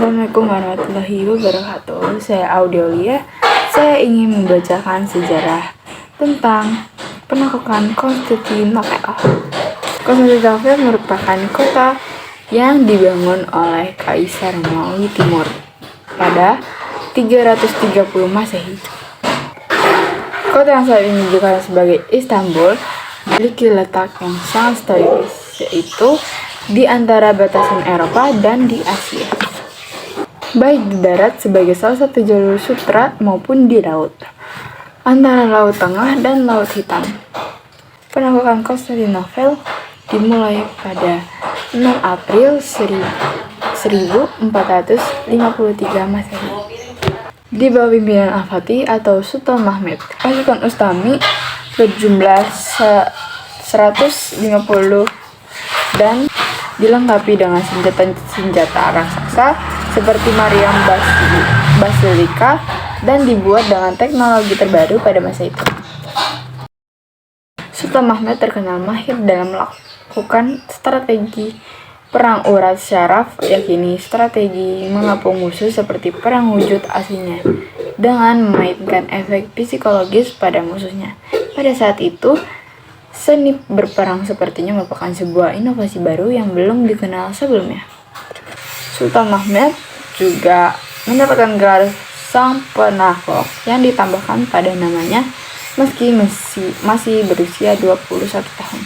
Assalamualaikum warahmatullahi wabarakatuh. Saya Audelia. Saya ingin membacakan sejarah tentang penaklukan Konstantinopel. Konstantinopel merupakan kota yang dibangun oleh Kaisar Romawi Timur pada 330 Masehi. Kota yang saat ini dikenal sebagai Istanbul memiliki letak yang sangat strategis, yaitu di antara batasan Eropa dan di Asia, baik di darat sebagai salah satu jalur sutra maupun di laut, antara Laut Tengah dan Laut Hitam. Penaklukan Konstantinopel dimulai pada 6 April 1453 Masehi di bawah pimpinan Al-Fatih atau Sultan Mahmud. Pasukan Ustami berjumlah 150 dan dilengkapi dengan senjata raksasa seperti Mariam Basilika dan dibuat dengan teknologi terbaru pada masa itu. Sultan Mahmud terkenal mahir dalam melakukan strategi perang urat syaraf, yakni strategi mengepung musuh seperti perang wujud aslinya dengan memainkan efek psikologis pada musuhnya. Pada saat itu, seni berperang sepertinya merupakan sebuah inovasi baru yang belum dikenal sebelumnya. Sultan Mahmud juga mendapatkan gelar Sang Penakluk yang ditambahkan pada namanya meski masih berusia 21 tahun.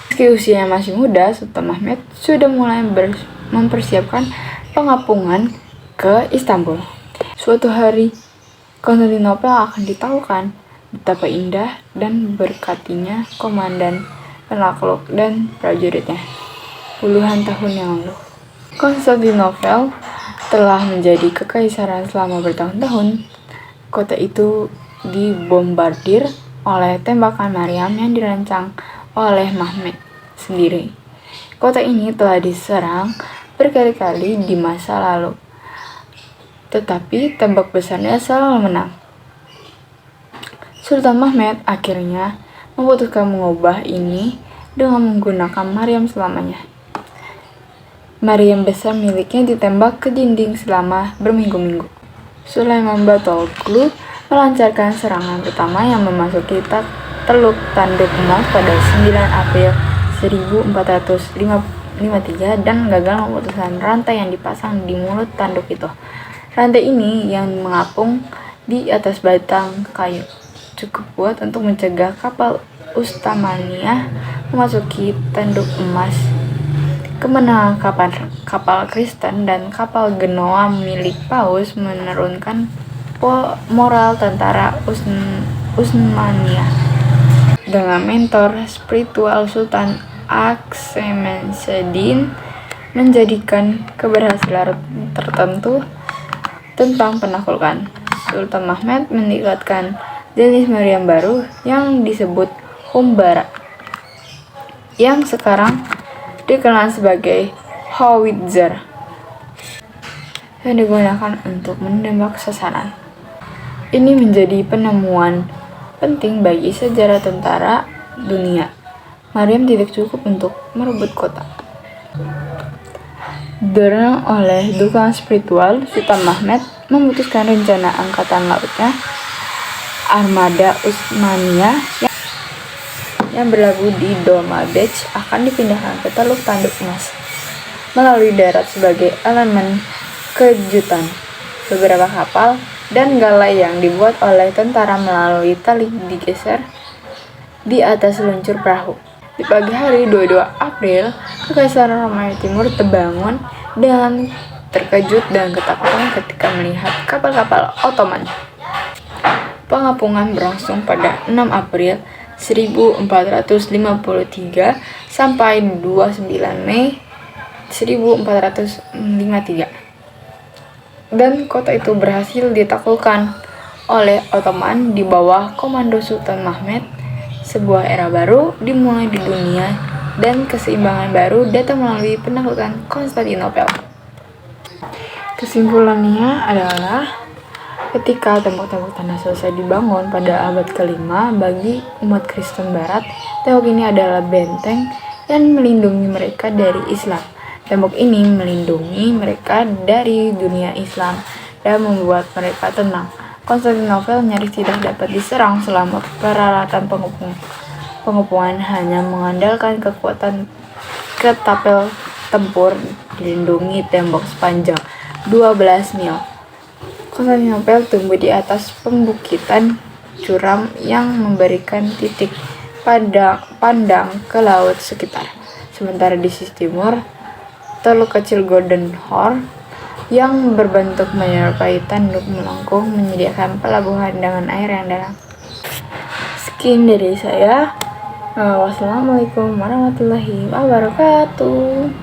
Meski usianya masih muda, Sultan Mahmud sudah mulai mempersiapkan pengapungan ke Istanbul. Suatu hari, Konstantinopel akan ditaklukkan. Betapa indah dan berkatinya komandan penakluk dan prajuritnya puluhan tahun yang lalu. Konstantinopel telah menjadi kekaisaran selama bertahun-tahun. Kota itu dibombardir oleh tembakan Mariam yang dirancang oleh Mahmud sendiri. Kota ini telah diserang berkali-kali di masa lalu, tetapi tembok besarnya selalu menang. Sultan Mahmud akhirnya memutuskan mengubah ini dengan menggunakan Mariam selamanya. Mariam besar miliknya ditembak ke dinding selama berminggu-minggu. Sulaiman Battologlu melancarkan serangan pertama yang memasuki Teluk Tanduk Emas pada 9 April 1453 dan gagal memutuskan rantai yang dipasang di mulut tanduk itu. Rantai ini yang mengapung di atas batang kayu cukup kuat untuk mencegah kapal Ustamania memasuki Tanduk Emas. Kemenangan kapal Kristen dan kapal Genoa milik Paus menurunkan moral tentara Usmania. Dengan mentor spiritual Sultan Aksamenseddin menjadikan keberhasilan tertentu tentang penaklukan, Sultan Mahmud meningkatkan jenis Mariam baru yang disebut Humbara, yang sekarang dikenal sebagai howitzer, yang digunakan untuk menembak sasaran. Ini menjadi penemuan penting bagi sejarah tentara dunia. Mariam tidak cukup untuk merebut kota. Dorong oleh dukungan spiritual, Sultan Mahmud memutuskan rencana angkatan lautnya armada Usmania yang berlabuh di Dolmabahce akan dipindahkan ke Teluk Tanduk Emas melalui darat sebagai elemen kejutan. Beberapa kapal dan galai yang dibuat oleh tentara melalui tali digeser di atas seluncur perahu. Di pagi hari 22 April, Kekaisaran Romawi Timur terbangun dengan terkejut dan ketakutan ketika melihat kapal-kapal Ottoman. Pengapungan berlangsung pada 6 April 1453 sampai 29 Mei 1453. Dan kota itu berhasil ditaklukkan oleh Ottoman di bawah komando Sultan Mahmud. Sebuah era baru dimulai di dunia dan keseimbangan baru datang melalui penaklukan Konstantinopel. Kesimpulannya adalah ketika tembok-tembok tanah selesai dibangun pada abad ke-5 bagi umat Kristen Barat, tembok ini adalah benteng yang melindungi mereka dari Islam Tembok ini melindungi mereka dari dunia Islam dan membuat mereka tenang. Konstantinopel nyaris tidak dapat diserang selama peralatan pengepungan hanya mengandalkan kekuatan ketapel tempur dilindungi tembok sepanjang 12 mil. Konstantinopel tumbuh di atas pembukitan curam yang memberikan titik pandang ke laut sekitar. Sementara di sisi timur, teluk kecil Golden Horn yang berbentuk menyerupai tanduk melengkung menyediakan pelabuhan dengan air yang dalam. Sekian dari saya. Wassalamualaikum warahmatullahi wabarakatuh.